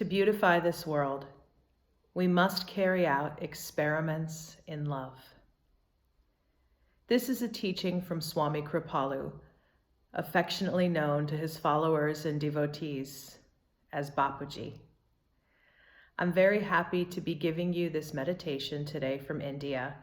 To beautify this world, we must carry out experiments in love. This is a teaching from Swami Kripalu, affectionately known to his followers and devotees as Bapuji. I'm very happy to be giving you this meditation today from India,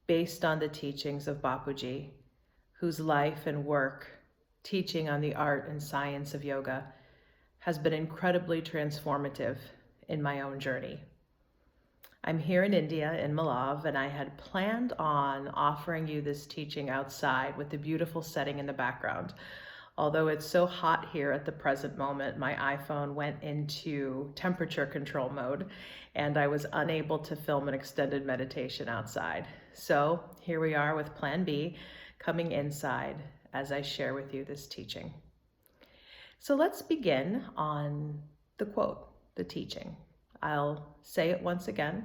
based on the teachings of Bapuji, whose life and work teaching on the art and science of yoga has been incredibly transformative in my own journey. I'm here in India, in Malav, and I had planned on offering you this teaching outside with the beautiful setting in the background. Although it's so hot here at the present moment, my iPhone went into temperature control mode and I was unable to film an extended meditation outside. So here we are with Plan B, coming inside as I share with you this teaching. So let's begin on the quote, the teaching. I'll say it once again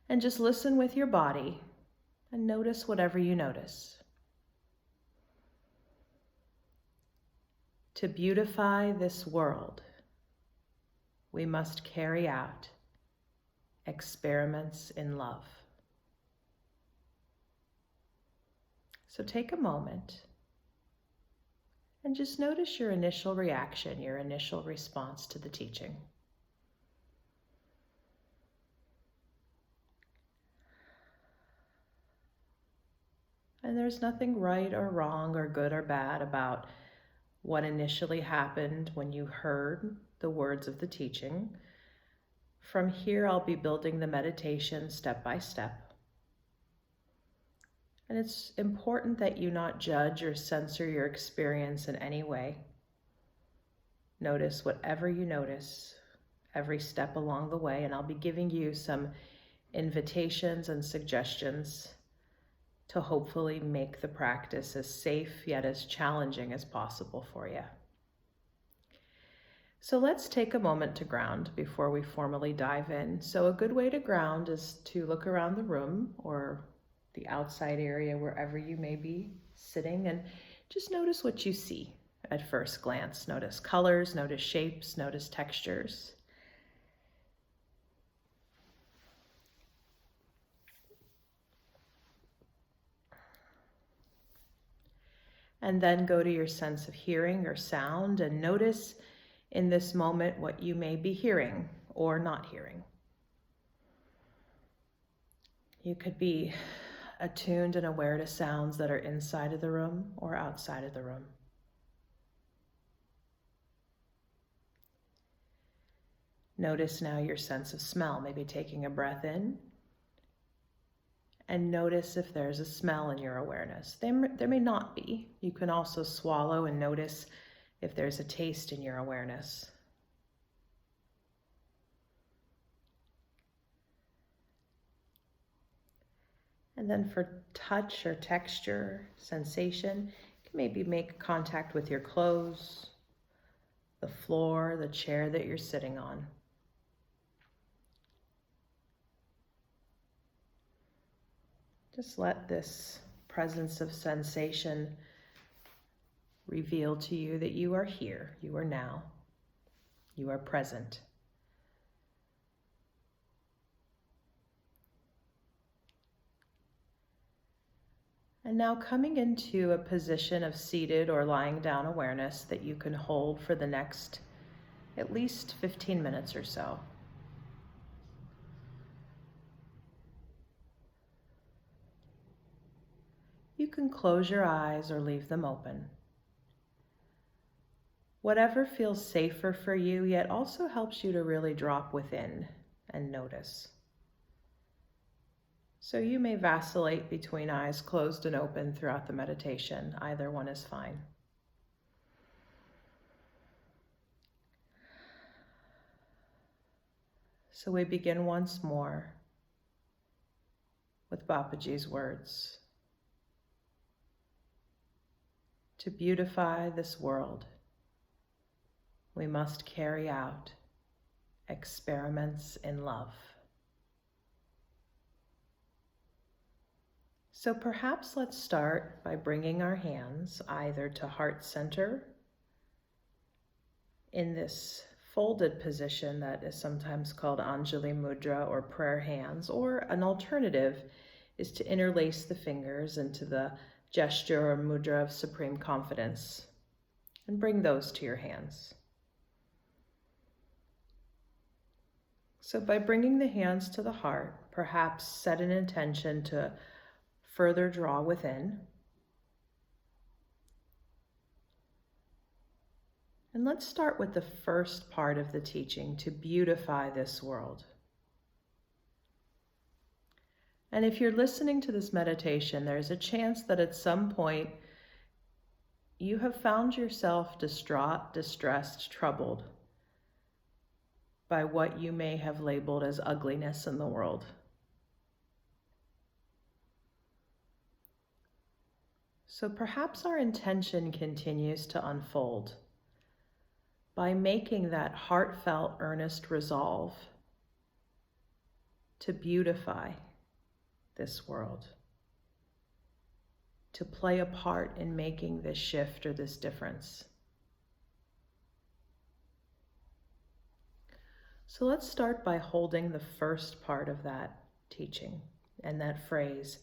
and just listen with your body and notice whatever you notice. To beautify this world, we must carry out experiments in love. So take a moment and just notice your initial reaction, your initial response to the teaching. And there's nothing right or wrong or good or bad about what initially happened when you heard the words of the teaching. From here, I'll be building the meditation step by step. And it's important that you not judge or censor your experience in any way. Notice whatever you notice every step along the way, and I'll be giving you some invitations and suggestions to hopefully make the practice as safe yet as challenging as possible for you. So let's take a moment to ground before we formally dive in. So a good way to ground is to look around the room or the outside area, wherever you may be sitting, and just notice what you see at first glance. Notice colors, notice shapes, notice textures. And then go to your sense of hearing or sound and notice in this moment what you may be hearing or not hearing. You could be attuned and aware to sounds that are inside of the room or outside of the room. Notice now your sense of smell, maybe taking a breath in, and notice if there's a smell in your awareness. There may not be. You can also swallow and notice if there's a taste in your awareness. And then for touch or texture, sensation, you can maybe make contact with your clothes, the floor, the chair that you're sitting on. Just let this presence of sensation reveal to you that you are here, you are now, you are present. And now coming into a position of seated or lying down awareness that you can hold for the next at least 15 minutes or so. You can close your eyes or leave them open. Whatever feels safer for you, yet also helps you to really drop within and notice. So you may vacillate between eyes closed and open throughout the meditation. Either one is fine. So we begin once more with Bapuji's words. To beautify this world, we must carry out experiments in love. So perhaps let's start by bringing our hands either to heart center in this folded position that is sometimes called Anjali Mudra or prayer hands, or an alternative is to interlace the fingers into the gesture or mudra of supreme confidence and bring those to your hands. So by bringing the hands to the heart, perhaps set an intention to further draw within. And let's start with the first part of the teaching, to beautify this world. And if you're listening to this meditation, there's a chance that at some point you have found yourself distraught, distressed, troubled by what you may have labeled as ugliness in the world. So perhaps our intention continues to unfold by making that heartfelt, earnest resolve to beautify this world, to play a part in making this shift or this difference. So let's start by holding the first part of that teaching and that phrase,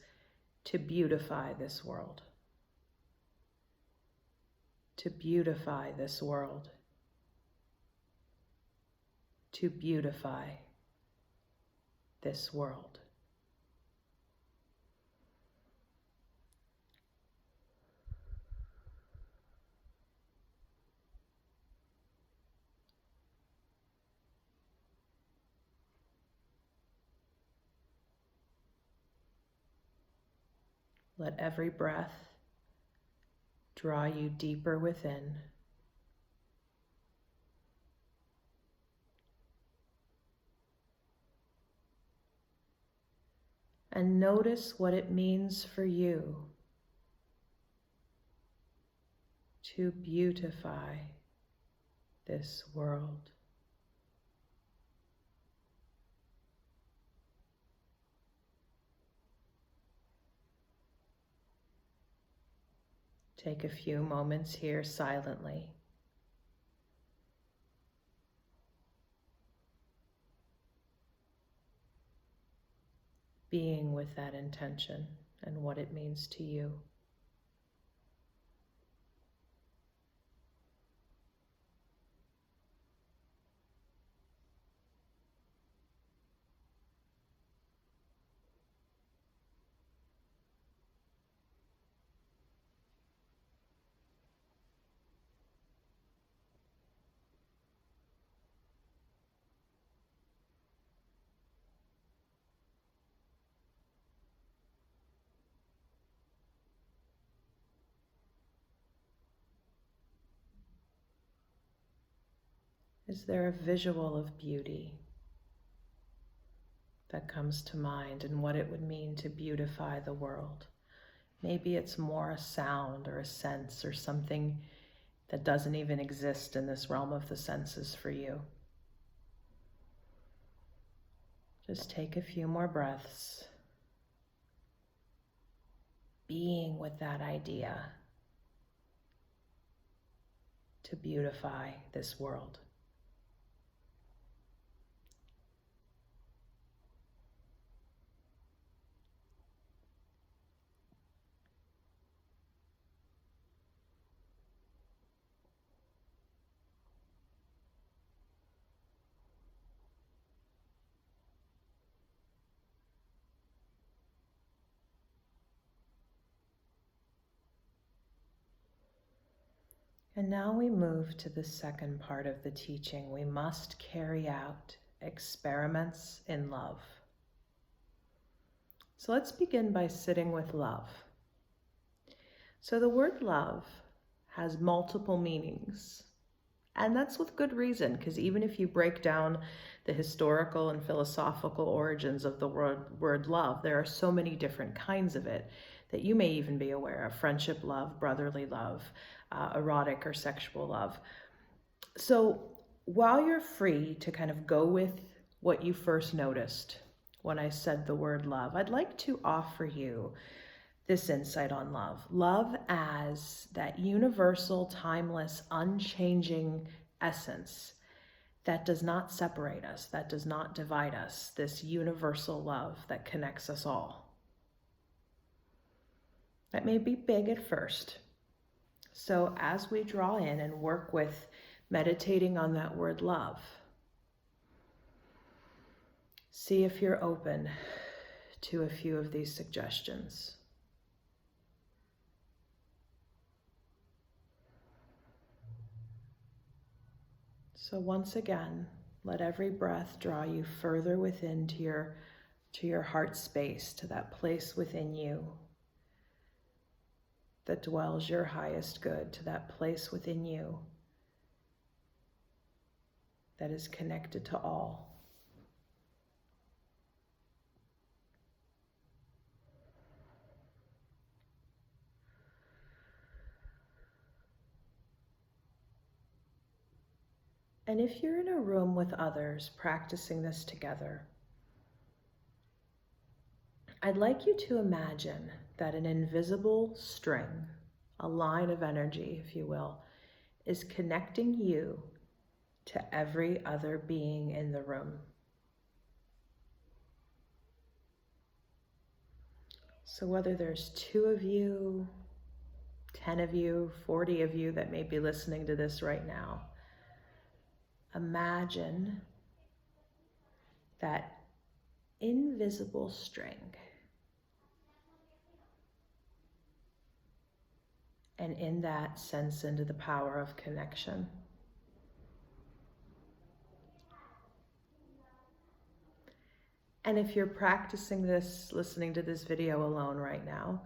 to beautify this world. To beautify this world. To beautify this world. Let every breath draw you deeper within. And notice what it means for you to beautify this world. Take a few moments here silently. Being with that intention and what it means to you. Is there a visual of beauty that comes to mind and what it would mean to beautify the world? Maybe it's more a sound or a sense or something that doesn't even exist in this realm of the senses for you. Just take a few more breaths, being with that idea to beautify this world. And now we move to the second part of the teaching. We must carry out experiments in love. So let's begin by sitting with love. So the word love has multiple meanings. And that's with good reason, because even if you break down the historical and philosophical origins of the word love, there are so many different kinds of it that you may even be aware of: friendship love, brotherly love, erotic or sexual love. So while you're free to kind of go with what you first noticed when I said the word love, I'd like to offer you this insight on love. Love as that universal, timeless, unchanging essence that does not separate us, that does not divide us, this universal love that connects us all. That may be big at first. So as we draw in and work with meditating on that word love, see if you're open to a few of these suggestions. So once again, let every breath draw you further within to your heart space, to that place within you that dwells your highest good, to that place within you that is connected to all. And if you're in a room with others practicing this together, I'd like you to imagine that an invisible string, a line of energy, if you will, is connecting you to every other being in the room. So whether there's 2 of you, 10 of you, 40 of you that may be listening to this right now, imagine that invisible string. And in that, sense into the power of connection. And if you're practicing this, listening to this video alone right now,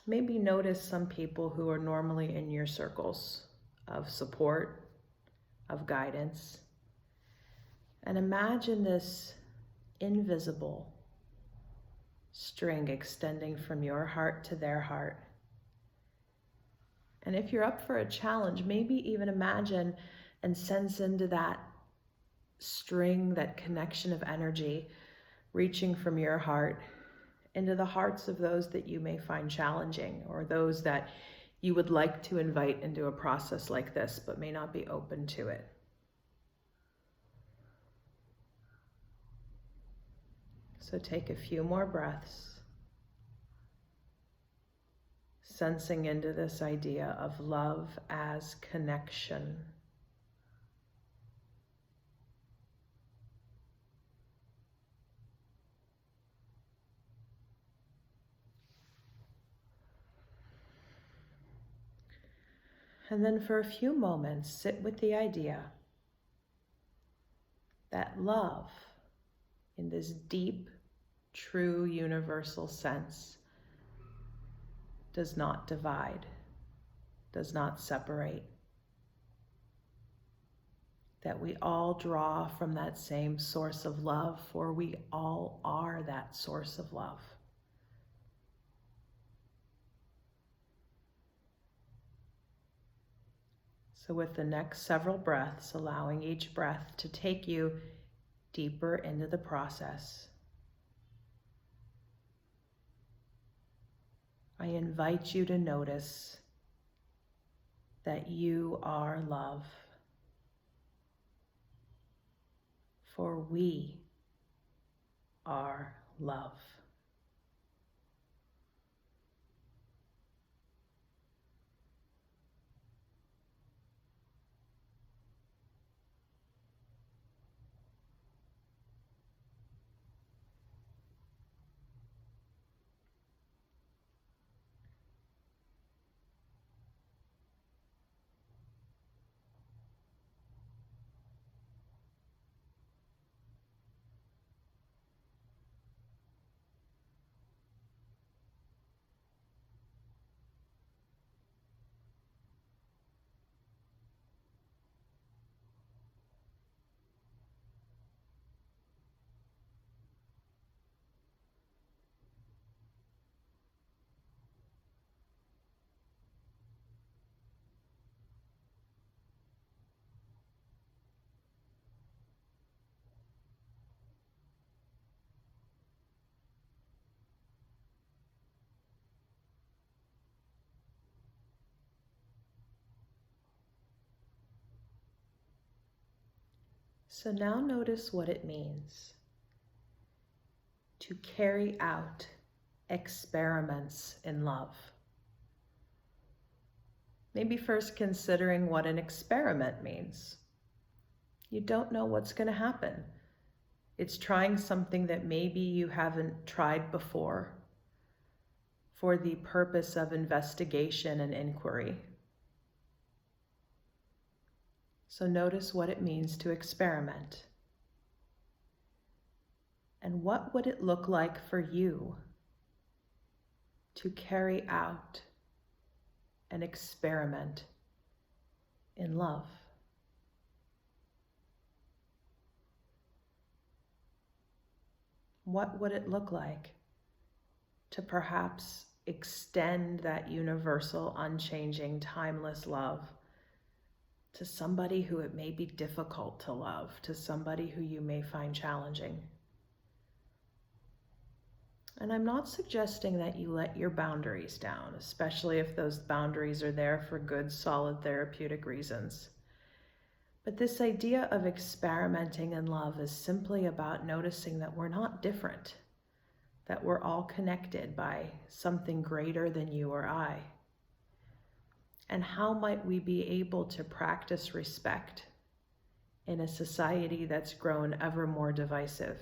maybe notice some people who are normally in your circles of support, of guidance. And imagine this invisible string extending from your heart to their heart. And if you're up for a challenge, maybe even imagine and sense into that string, that connection of energy reaching from your heart into the hearts of those that you may find challenging, or those that you would like to invite into a process like this but may not be open to it. So take a few more breaths, sensing into this idea of love as connection. And then for a few moments, sit with the idea that love, in this deep, true, universal sense, does not divide, does not separate. That we all draw from that same source of love, for we all are that source of love. So with the next several breaths, allowing each breath to take you deeper into the process, I invite you to notice that you are love. For we are love. So now notice what it means to carry out experiments in love. Maybe first considering what an experiment means. You don't know what's going to happen. It's trying something that maybe you haven't tried before for the purpose of investigation and inquiry. So notice what it means to experiment. And what would it look like for you to carry out an experiment in love? What would it look like to perhaps extend that universal, unchanging, timeless love to somebody who it may be difficult to love, to somebody who you may find challenging? And I'm not suggesting that you let your boundaries down, especially if those boundaries are there for good, solid therapeutic reasons. But this idea of experimenting in love is simply about noticing that we're not different, that we're all connected by something greater than you or I. And how might we be able to practice respect in a society that's grown ever more divisive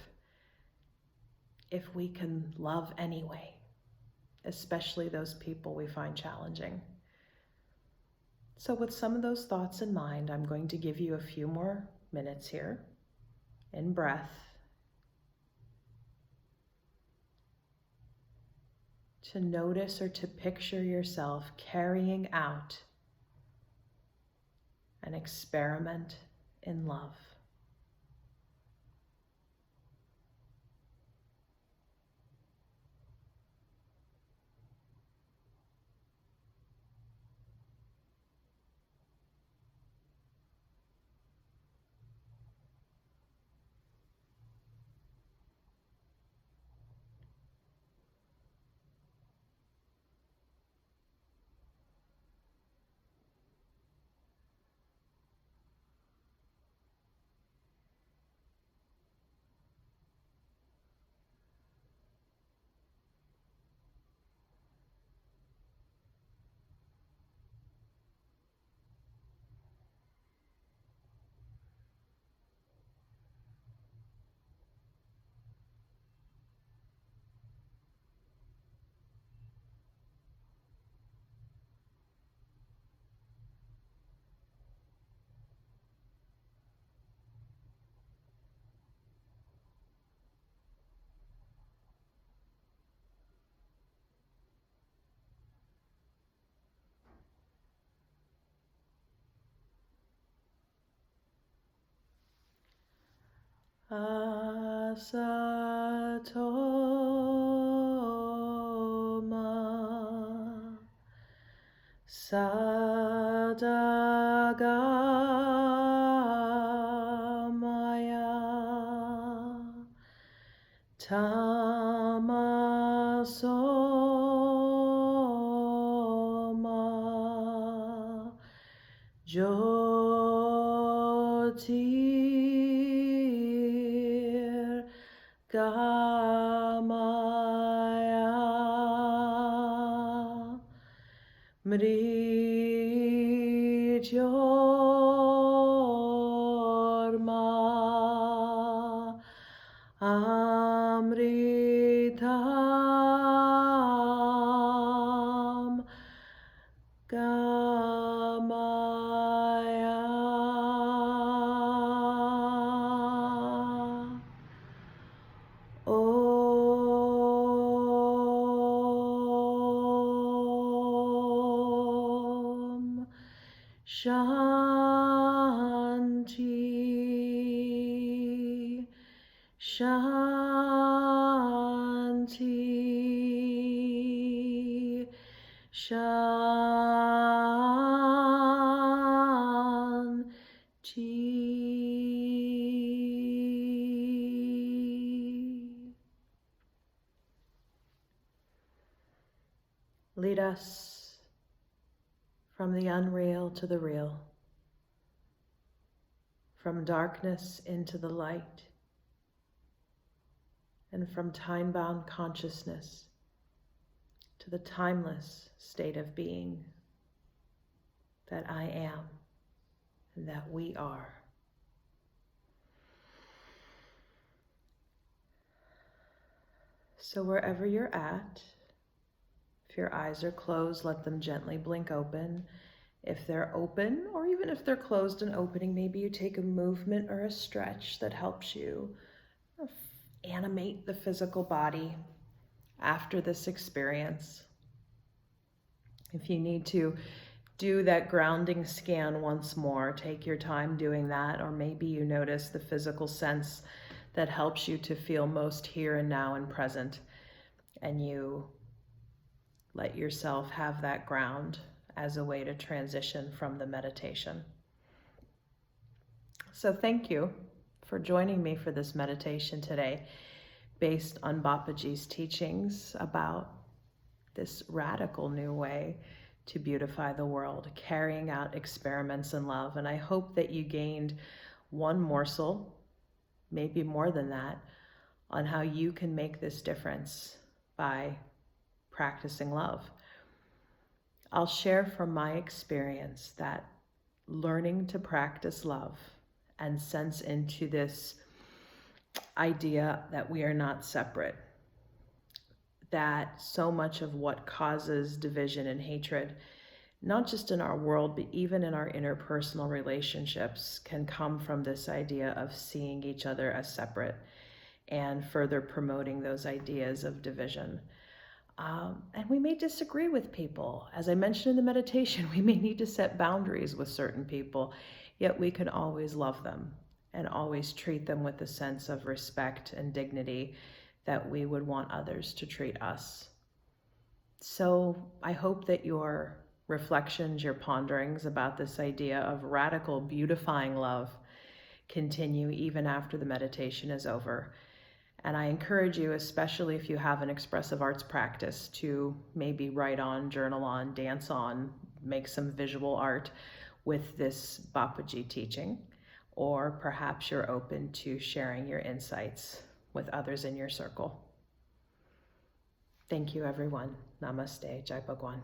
if we can love anyway, especially those people we find challenging? So with some of those thoughts in mind, I'm going to give you a few more minutes here in breath to notice or to picture yourself carrying out an experiment in love. Asatoma Sadagamaya Tamasoma Jyotir Gamaya Mrijorma Amritam Gamaya. Om Shanti, Shanti, Shanti. Lead us from the unreal to the real, from darkness into the light, and from time-bound consciousness to the timeless state of being that I am and that we are. So wherever you're at, if your eyes are closed, let them gently blink open. If they're open, or even if they're closed and opening, maybe you take a movement or a stretch that helps you animate the physical body after this experience. If you need to do that grounding scan once more, take your time doing that, or maybe you notice the physical sense that helps you to feel most here and now and present, and you let yourself have that ground as a way to transition from the meditation. So thank you for joining me for this meditation today, based on Bapuji's teachings about this radical new way to beautify the world, carrying out experiments in love. And I hope that you gained one morsel, maybe more than that, on how you can make this difference by practicing love. I'll share from my experience that learning to practice love and sense into this idea that we are not separate, that so much of what causes division and hatred, not just in our world, but even in our interpersonal relationships, can come from this idea of seeing each other as separate and further promoting those ideas of division. And we may disagree with people. As I mentioned in the meditation, we may need to set boundaries with certain people, yet we can always love them and always treat them with a sense of respect and dignity that we would want others to treat us. So I hope that your reflections, your ponderings about this idea of radical beautifying love continue even after the meditation is over. And I encourage you, especially if you have an expressive arts practice, to maybe write on, journal on, dance on, make some visual art with this Bapuji teaching, or perhaps you're open to sharing your insights with others in your circle. Thank you, everyone. Namaste. Jai Bhagwan.